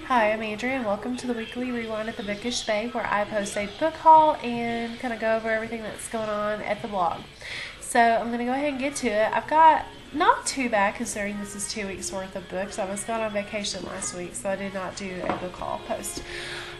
Hi, I'm Andrea, and welcome to the weekly rewind at the Bookish Bay, where I post a book haul and kind of go over everything that's going on at the blog. So I'm going to go ahead and get to it. I've got not too bad considering this is 2 weeks worth of books. I was gone on vacation last week, so I did not do a book haul post.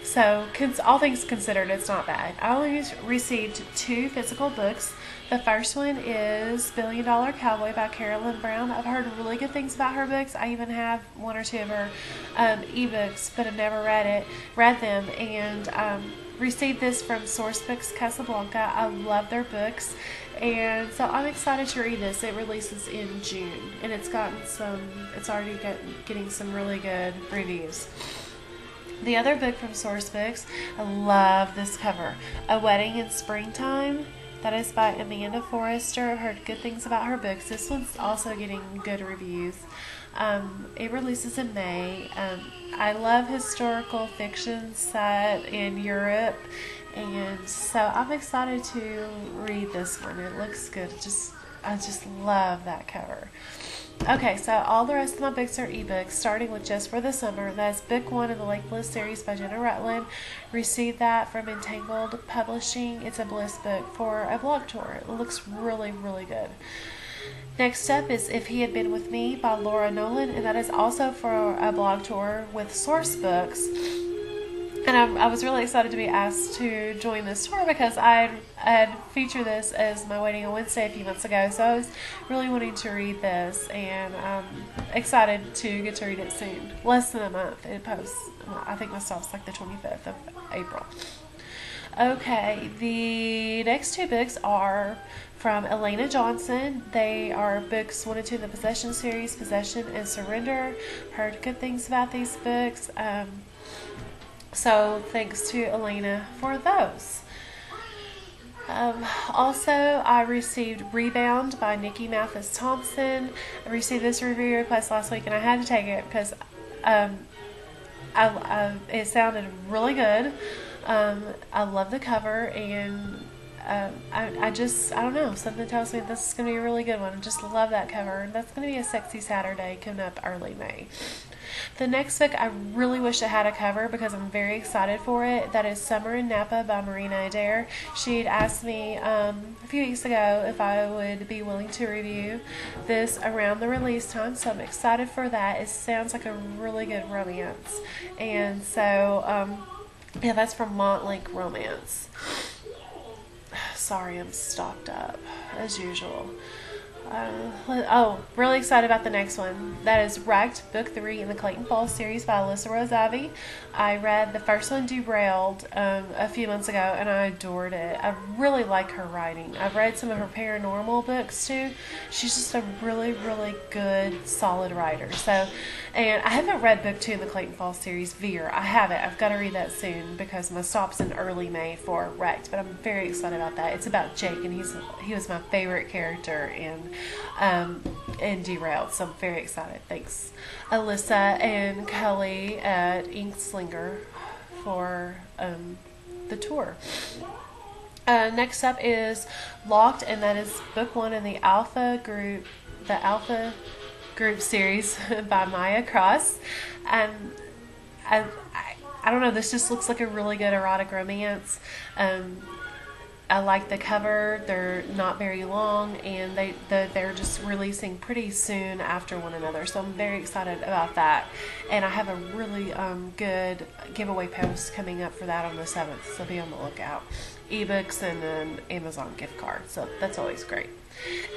So, all things considered, it's not bad. I only received 2 physical books. The first one is Billion Dollar Cowboy by Carolyn Brown. I've heard really good things about her books. I even have one or two of her ebooks, but I've never read them, and received this from Sourcebooks Casablanca. I love their books, and so I'm excited to read this. It releases in June, and it's already getting some really good reviews. The other book from Sourcebooks, I love this cover, A Wedding in Springtime. That is by Amanda Forrester. I've heard good things about her books. This one's also getting good reviews. It releases in May. I love historical fiction set in Europe, and so I'm excited to read this one. It looks good. I just love that cover. Okay, so all the rest of my books are ebooks, starting with Just for the Summer. That's book 1 in the Lake Bliss series by Jenna Rutland. Received that from Entangled Publishing. It's a Bliss book for a blog tour. It looks really, really good. Next up is If He Had Been With Me by Laura Nolan, and that is also for a blog tour with Sourcebooks. And I was really excited to be asked to join this tour because I had featured this as my Wedding on Wednesday a few months ago. So I was really wanting to read this, and I'm excited to get to read it soon. Less than a month. It posts. I think my stop's like the 25th of April. Okay, the next 2 books are from Elena Johnson. They are books 1 and 2 in the Possession series, Possession and Surrender. Heard good things about these books. So thanks to Elena for those. Also, I received Rebound by Nikki Mathis Thompson. I received this review request last week, and I had to take it because it sounded really good. I love the cover, and I don't know, something tells me this is going to be a really good one. I just love that cover. That's going to be a sexy Saturday coming up early May. The next book, I really wish it had a cover because I'm very excited for it. That is Summer in Napa by Marina Adair. She'd asked me a few weeks ago if I would be willing to review this around the release time, so I'm excited for that. It sounds like a really good romance. And so, yeah, that's from Montlake Romance. Sorry, I'm stocked up, as usual. Really excited about the next one. That is Wrecked, Book 3 in the Clayton Falls series by Alyssa Rose Ivy. I read the first one, Derailed, a few months ago, and I adored it. I really like her writing. I've read some of her paranormal books too. She's just a really, really good, solid writer. And I haven't read Book 2 in the Clayton Falls series, Veer. I haven't. I've got to read that soon because my stop's in early May for Wrecked, but I'm very excited about that. It's about Jake, and he was my favorite character in Derailed, so I'm very excited. Thanks, Alyssa and Kelly at Inkslinger for the tour. Next up is Locked, and that is book 1 in the Alpha Group series by Maya Cross. I don't know, this just looks like a really good erotic romance. I like the cover. They're not very long, and they're just releasing pretty soon after one another. So I'm very excited about that. And I have a really good giveaway post coming up for that on the 7th. So be on the lookout. Ebooks and an Amazon gift card. So that's always great.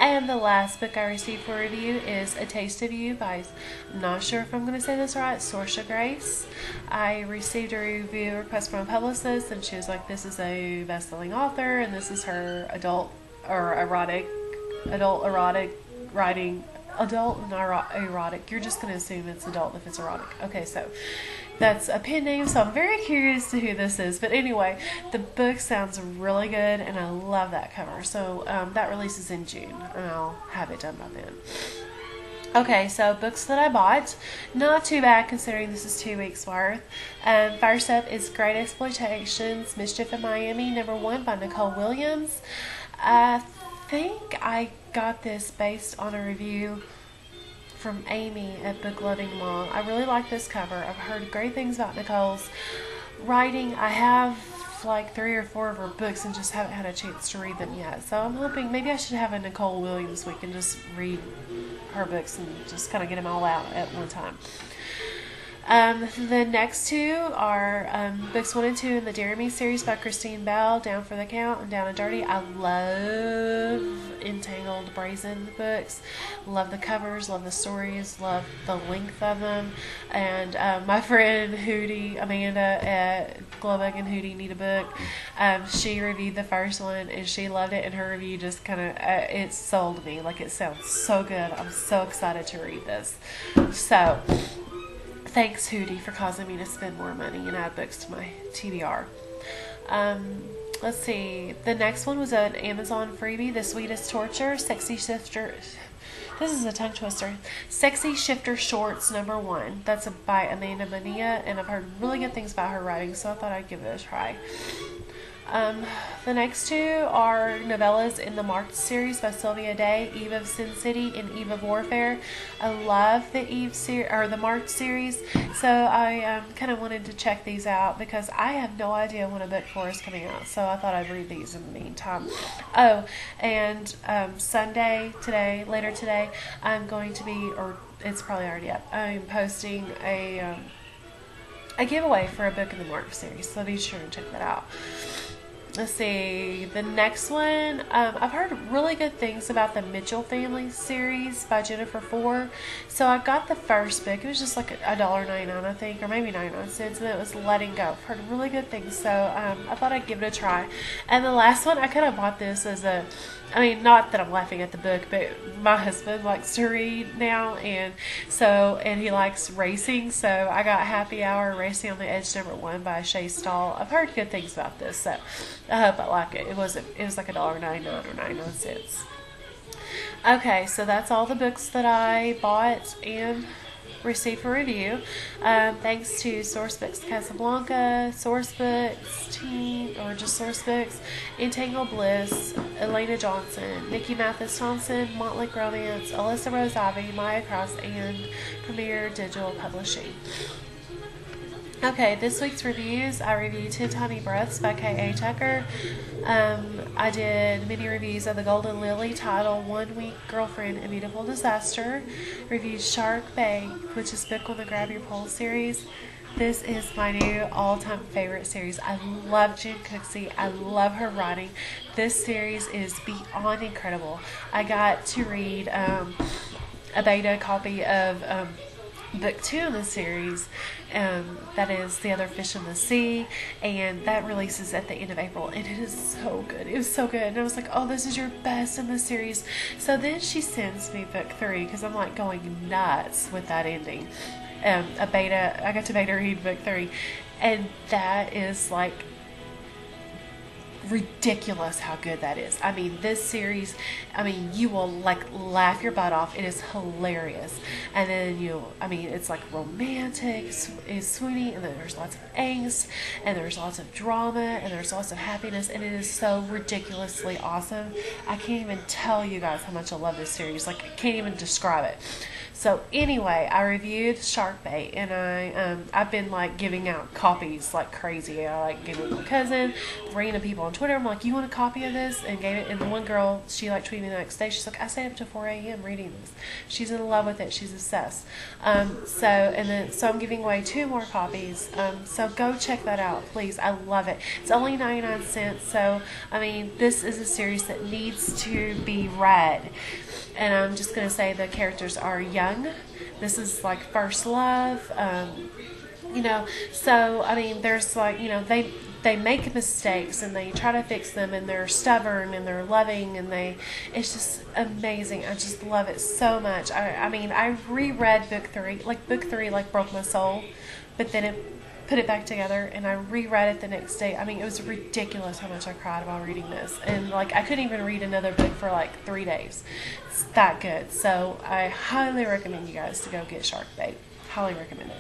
And the last book I received for review is A Taste of You by, I'm not sure if I'm going to say this right, Sorsha Grace. I received a review request from a publicist, and she was like, this is a best-selling author, and this is her adult and erotic. You're just going to assume it's adult if it's erotic. Okay, so that's a pen name, so I'm very curious to who this is. But anyway, the book sounds really good, and I love that cover. So that releases in June, and I'll have it done by then. Okay, so books that I bought, not too bad considering this is 2 weeks worth. First up is Great Exploitations, Mischief in Miami, #1 by Nicole Williams. I think I got this based on a review from Amy at Book Loving Mom. I really like this cover. I've heard great things about Nicole's writing. I have like 3 or 4 of her books and just haven't had a chance to read them yet. So I'm hoping maybe I should have a Nicole Williams week and just read her books and just kind of get them all out at one time. The next 2 are books 1 and 2 in the Dare Me series by Christine Bell, Down for the Count and Down and Dirty. I love Entangled Brazen books. Love the covers, love the stories, love the length of them. And my friend Hootie, Amanda at Glowbug and Hootie Need a Book, she reviewed the first one and she loved it, and her review just kind of, it sold me. Like, it sounds so good. I'm so excited to read this. So thanks, Hootie, for causing me to spend more money and add books to my TBR. Let's see. The next one was an Amazon freebie, The Sweetest Torture, Sexy Shifter. This is a tongue twister. Sexy Shifter Shorts #1. That's by Amanda Bonilla, and I've heard really good things about her writing, so I thought I'd give it a try. The next 2 are novellas in the Marked series by Sylvia Day, Eve of Sin City and Eve of Warfare. I love the the Marked series, so I kind of wanted to check these out because I have no idea when a book 4 is coming out, so I thought I'd read these in the meantime. Oh, and Sunday, later today, I'm going to be, or it's probably already up, I'm posting a giveaway for a book in the Marked series, so be sure to check that out. Let's see, the next one, I've heard really good things about the Mitchell Family series by Jennifer Ford. So I got the first book. It was just like $1.99, I think, or maybe 99 cents, and it was Letting Go. I've heard really good things, so I thought I'd give it a try. And the last one, I kind of bought this as a, I mean, not that I'm laughing at the book, but my husband likes to read now, and he likes racing, so I got Happy Hour Racing on the Edge #1 by Shay Stahl. I've heard good things about this, so I hope I like it. It was like $1.99 or 99 cents. Okay, so that's all the books that I bought and received for review. Thanks to Sourcebooks Casablanca, Sourcebooks Teen, or just Sourcebooks, Entangled Bliss, Elena Johnson, Nikki Mathis Thompson, Montlick Romance, Alyssa Rose Ivy, Maya Cross, and Premier Digital Publishing. Okay, this week's reviews, I reviewed 10 Tiny Breaths by K.A. Tucker. I did mini reviews of The Golden Lily, title 1 Week Girlfriend and Beautiful Disaster. Reviewed Shark Bay, which is Book on the Grab Your Pole series. This is my new all-time favorite series. I love Jen Cooksey. I love her writing. This series is beyond incredible. I got to read a beta copy of book 2 in the series, that is The Other Fish in the Sea, and that releases at the end of April, and it is so good. It was so good, and I was like, oh, this is your best in the series. So then she sends me book 3 because I'm like going nuts with that ending. I got to beta read book 3, and that is like ridiculous how good that is. I mean, this series, I mean, you will like laugh your butt off. It is hilarious. And then it's like romantic, it's swoony, and then there's lots of angst, and there's lots of drama, and there's lots of happiness, and it is so ridiculously awesome. I can't even tell you guys how much I love this series. Like, I can't even describe it. So anyway, I reviewed Shark Bait, and I've been like giving out copies like crazy. I like giving my cousin, random people on Twitter. I'm like, you want a copy of this? And gave it. And the one girl, she like tweeted me the next day. She's like, I stayed up to 4 a.m. reading this. She's in love with it. She's obsessed. So I'm giving away 2 more copies. So go check that out, please. I love it. It's only 99 cents. So I mean, this is a series that needs to be read. And I'm just going to say the characters are young. This is like first love, so I mean, there's like, they make mistakes and they try to fix them, and they're stubborn and they're loving, and it's just amazing. I just love it so much. I mean, I reread book 3, like broke my soul, but then it put it back together, and I reread it the next day. I mean, it was ridiculous how much I cried while reading this, and like I couldn't even read another book for like 3 days. It's that good. So I highly recommend you guys to go get Shark Bait. Highly recommend it.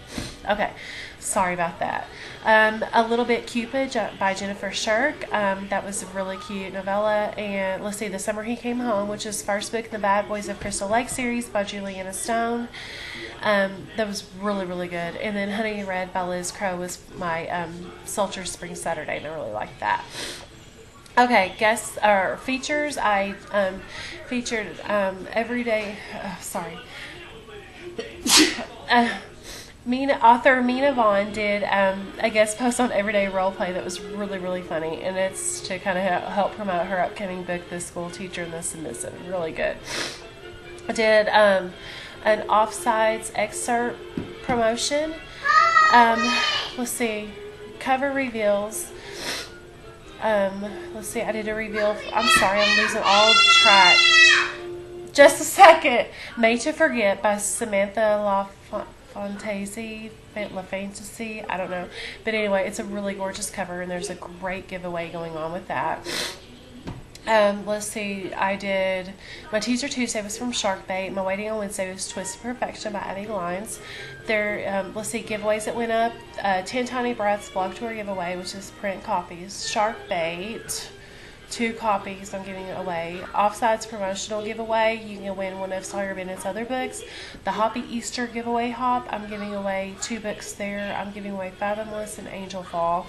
Okay, sorry about that. A Little Bit Cupid by Jennifer Shirk. That was a really cute novella. And let's see, The Summer He Came Home, which is first book in the Bad Boys of Crystal Lake series by Juliana Stone. That was really, really good. And then Honey Red by Liz Crow was my Sultry Spring Saturday, and I really liked that. Okay, guests or features. I featured Everyday. Sorry. Author Mina Vaughn did a guest post on Everyday Roleplay that was really, really funny, and it's to kind of help promote her upcoming book, The School Teacher and the Submissive. Really good. I did an Offsides excerpt promotion. Let's see, cover reveals. Let's see, I did a reveal. I'm sorry, I'm losing all track. Just a second. Made to Forget by Samantha LaFantasi, I don't know. But anyway, it's a really gorgeous cover, and there's a great giveaway going on with that. Let's see, I did, my Teaser Tuesday was from Shark Bait. My Waiting on Wednesday was Twisted Perfection by Abby Lines. There, let's see, giveaways that went up. 10 Tiny Breaths blog tour giveaway, which is print copies. Shark Bait, 2 copies I'm giving away. Offsides promotional giveaway, you can win one of Sawyer Bennett's other books. The Hoppy Easter giveaway hop, I'm giving away 2 books there. I'm giving away Fathomless and Angel Fall.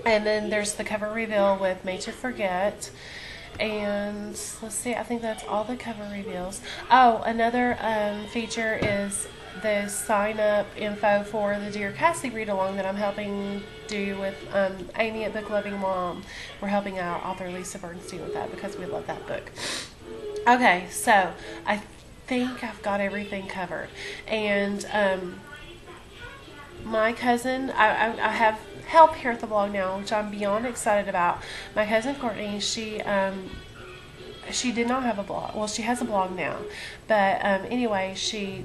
And then there's the cover reveal with Made to Forget. And let's see, I think that's all the cover reveals. Oh, another feature is the sign up info for the Dear Cassie read along that I'm helping do with Amy at Book Loving Mom. We're helping out author Lisa Bernstein with that because we love that book. Okay, so I think I've got everything covered. And my cousin, I have help here at the blog now, which I'm beyond excited about. My cousin Courtney, she did not have a blog. Well, she has a blog now, but anyway,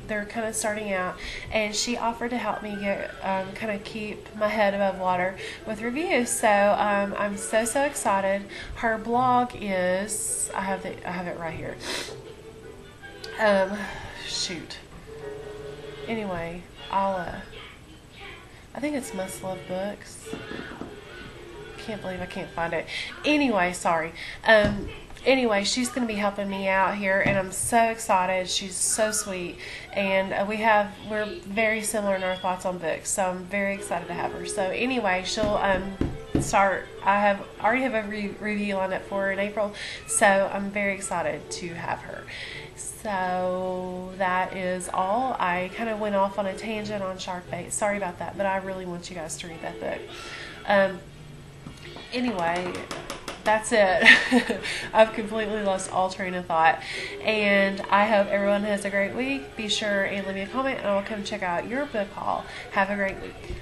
they're kind of starting out, and she offered to help me get kind of keep my head above water with reviews. So I'm so excited. Her blog is, I have it right here. Shoot. Anyway, I think it's Must Love Books. Can't believe I can't find it. Anyway, sorry. Anyway, she's going to be helping me out here, and I'm so excited. She's so sweet, and we're very similar in our thoughts on books, so I'm very excited to have her. So anyway, she'll start. I already have a review lined up for her in April, so I'm very excited to have her. So that is all. I kind of went off on a tangent on Shark Bait. Sorry about that, but I really want you guys to read that book. Anyway, that's it. I've completely lost all train of thought. And I hope everyone has a great week. Be sure and leave me a comment, and I'll come check out your book haul. Have a great week.